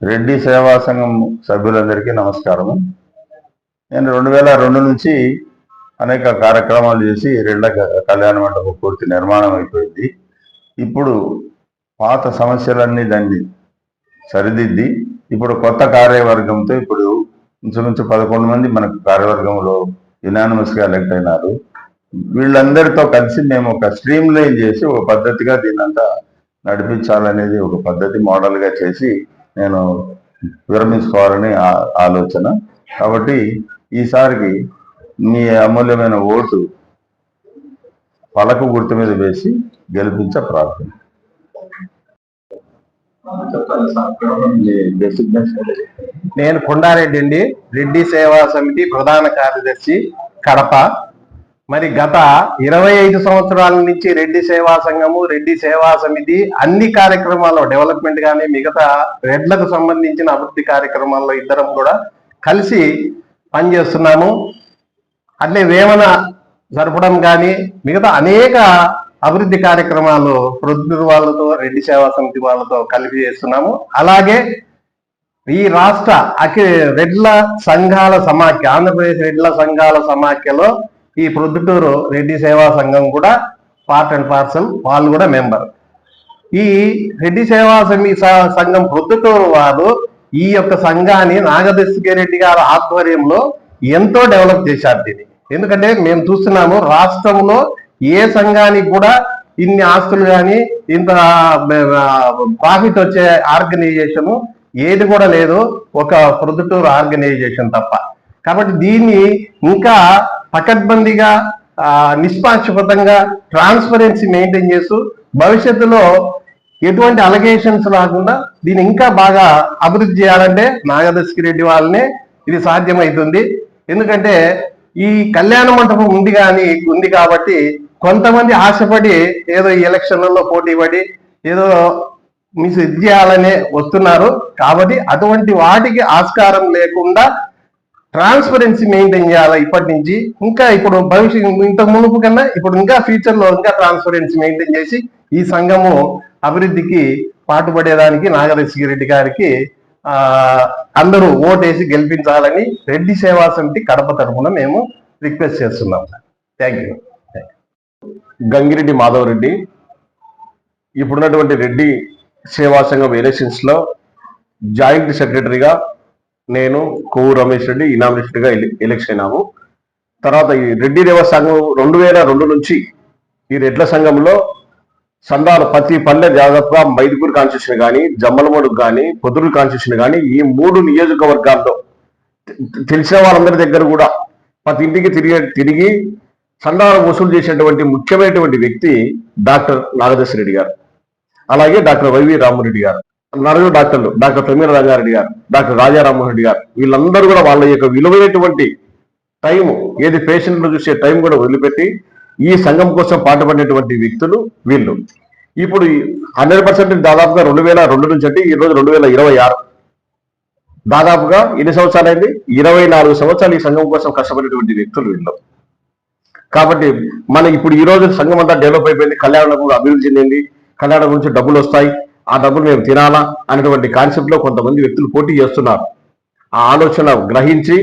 రెడ్డి సేవా సంఘం సభ్యులందరికీ నమస్కారము. నేను 2002 నుంచి అనేక కార్యక్రమాలు చేసి రెడ్ల కళ్యాణ మండపం పూర్తి నిర్మాణం అయిపోయింది. ఇప్పుడు పాత సమస్యలన్నీ దాన్ని సరిదిద్ది ఇప్పుడు కొత్త కార్యవర్గంతో ఇప్పుడు ఇంచుమించు 11 మంది మనకు కార్యవర్గంలో యునానిమస్గా ఎలక్ట్ అయినారు. వీళ్ళందరితో కలిసి మేము ఒక స్ట్రీమ్ లైన్ చేసి ఒక పద్ధతిగా దీన్నంతా నడిపించాలనేది ఒక పద్ధతి మోడల్గా చేసి నేను విరమించుకోవాలని ఆలోచన. కాబట్టి ఈసారికి మీ అమూల్యమైన ఓటు పలక గుర్తు మీద వేసి గెలిపించ ప్రార్థన. నేను కొండారెడ్డి అండి, రెడ్డి సేవా సమితి ప్రధాన కార్యదర్శి, కడప. మరి గత 25 సంవత్సరాల నుంచి రెడ్డి సేవా సంఘము, రెడ్డి సేవా సమితి అన్ని కార్యక్రమాల్లో డెవలప్మెంట్ కానీ మిగతా రెడ్లకు సంబంధించిన అభివృద్ధి కార్యక్రమాల్లో ఇద్దరం కూడా కలిసి పనిచేస్తున్నాము. అట్లే వేమన జరపడం కానీ మిగతా అనేక అభివృద్ధి కార్యక్రమాలు ప్రొద్దుటూరు వాళ్ళతో, రెడ్డి సేవా సమితి వాళ్ళతో కలిపి చేస్తున్నాము. అలాగే ఈ రాష్ట్ర రెడ్ల సంఘాల సమాఖ్య, ఆంధ్రప్రదేశ్ రెడ్ల సంఘాల సమాఖ్యలో ఈ ప్రొద్దుటూరు రెడ్డి సేవా సంఘం కూడా పార్ట్ అండ్ పార్సల్, వాళ్ళు కూడా మెంబర్. ఈ రెడ్డి సేవా సంఘం ప్రొద్దుటూరు వారు ఈ యొక్క సంఘాన్ని నాగదర్శిరెడ్డి గారి ఆధ్వర్యంలో ఎంతో డెవలప్ చేశారు దీన్ని. ఎందుకంటే మేము చూస్తున్నాము రాష్ట్రంలో ఏ సంఘానికి కూడా ఇన్ని ఆస్తులు కానీ ఇంత ప్రాఫిట్ వచ్చే ఆర్గనైజేషన్ ఏది కూడా లేదు, ఒక ప్రొద్దుటూరు ఆర్గనైజేషన్ తప్ప. కాబట్టి దీన్ని ఇంకా పకడ్బందీగా, నిష్పాక్షపాతంగా, ట్రాన్స్పరెన్సీ మెయింటైన్ చేస్తూ భవిష్యత్తులో ఎటువంటి అలిగేషన్స్ రాకుండా దీన్ని ఇంకా బాగా అభివృద్ధి చేయాలంటే నాగదర్శిరెడ్డి వాళ్ళనే ఇది సాధ్యమవుతుంది. ఎందుకంటే ఈ కళ్యాణ మంటపం ఉంది కాబట్టి కొంతమంది ఆశపడి ఏదో ఈ ఎలక్షన్లలో పోటీ పడి ఏదో ఇది చేయాలనే వస్తున్నారు. కాబట్టి అటువంటి వాటికి ఆస్కారం లేకుండా ట్రాన్స్పరెన్సీ మెయింటైన్ చేయాలి ఇప్పటి నుంచి. ఇంకా ఇప్పుడు భవిష్యత్తు ఇంత మునుపు కన్నా ఇప్పుడు ఇంకా ఫ్యూచర్ లో ఇంకా ట్రాన్స్పరెన్సీ మెయింటైన్ చేసి ఈ సంఘము అభివృద్ధికి పాటుపడేదానికి నాగదర్శిరెడ్డి గారికి అందరూ ఓటేసి గెలిపించాలని రెడ్డి సేవా సమితి కడప తరఫున మేము రిక్వెస్ట్ చేస్తున్నాం. Thank you. గంగిరెడ్డి మాధవరెడ్డి. ఇప్పుడున్నటువంటి రెడ్డి సేవా సంఘం ఎలక్షన్స్ లో జాయింట్ సెక్రటరీగా నేను, కొవ్వు రమేష్ రెడ్డి ఇనామినేషన్గా ఎలక్షన్ అయినాము. తర్వాత ఈ రెడ్డి దేవ సంఘం 2002 నుంచి ఈ రెడ్ల సంఘంలో సందాలు ప్రతి పల్లె జాగ్రత్తగా మైదుకూరు కాన్స్టిట్యూషన్ కానీ, జమ్మలమూడు కానీ, పొద్దుటూరు కాన్స్టిట్యూషన్ కానీ ఈ 3 నియోజకవర్గాల్లో తెలిసిన వాళ్ళందరి దగ్గర కూడా ప్రతి ఇంటికి తిరిగి సందాలు వసూలు చేసినటువంటి ముఖ్యమైనటువంటి వ్యక్తి డాక్టర్ నాగదర్శిరెడ్డి గారు, అలాగే డాక్టర్ వైవి రామరెడ్డి గారు, నలుగురు డాక్టర్లు, డాక్టర్ ప్రమీల రంగారెడ్డి గారు, డాక్టర్ రాజారామోహన్ రెడ్డి గారు, వీళ్ళందరూ కూడా వాళ్ళ యొక్క విలువైనటువంటి టైము, ఏది పేషెంట్లు చూసే టైం కూడా వదిలిపెట్టి ఈ సంఘం కోసం పాటుపడినటువంటి వ్యక్తులు వీళ్ళు. ఇప్పుడు 100% దాదాపుగా 2002 నుంచి అంటే ఈరోజు 2026, దాదాపుగా ఎన్ని సంవత్సరాలు అయింది? 24 సంవత్సరాలు ఈ సంఘం కోసం కష్టపడినటువంటి వ్యక్తులు వీళ్ళు. కాబట్టి మన ఇప్పుడు ఈ రోజు సంఘం అంతా డెవలప్ అయిపోయింది, కళ్యాణం అభివృద్ధి చెందింది, కళ్యాణం నుంచి డబ్బులు వస్తాయి, ఆ డబ్బులు మేము తినాలా అనేటువంటి కాన్సెప్ట్ లో కొంతమంది వ్యక్తులు పోటీ చేస్తున్నారు. ఆ ఆలోచన గ్రహించి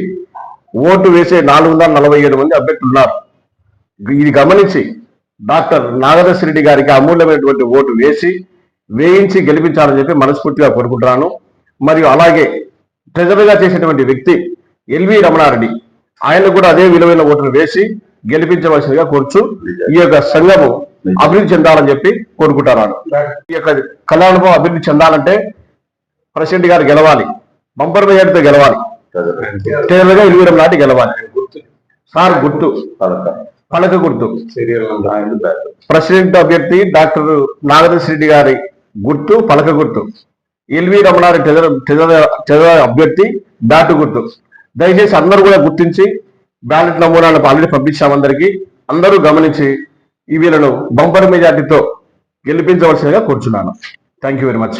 ఓటు వేసే 447 మంది అభ్యర్థులు ఉన్నారు. ఇది గమనించి డాక్టర్ నాగదర్శిరెడ్డి గారికి అమూల్యమైనటువంటి ఓటు వేయించి గెలిపించాలని చెప్పి మనస్ఫూర్తిగా కోరుకుంటున్నాను. మరియు అలాగే ట్రెజరీగా చేసినటువంటి వ్యక్తి ఎల్వి రమణారెడ్డి, ఆయన కూడా అదే విలువైన ఓటును వేసి గెలిపించవలసిందిగా కోరుచు ఈ యొక్క సంఘము అభివృద్ధి చెందాలని చెప్పి కోరుకుంటున్నాను. ఈ యొక్క కళ్యాణం అభివృద్ధి చెందాలంటే ప్రెసిడెంట్ గారు గెలవాలి, బంపర్ మెజార్టీతో గెలవాలి, ట్రెజరీగా ఎల్వి రమణారెడ్డి గెలవాలి. సార్ గుర్తు పలక గుర్తు, ప్రెసిడెంట్ అభ్యర్థి డాక్టర్ నాగదర్శిరెడ్డి గారి గుర్తు పలక గుర్తు, ఎల్వి రమణారెడ్డి ట్రెజరీ అభ్యర్థి డాటు గుర్తు. దయచేసి అందరూ కూడా గుర్తించి బ్యాలెట్ నమూనాలను ఆల్రెడీ పంపించాం అందరికీ. అందరూ గమనించి ఈ వీళ్ళను బంపర్ మెజార్టీతో గెలిపించవలసిందిగా కోరుచున్నాను. Thank you very much.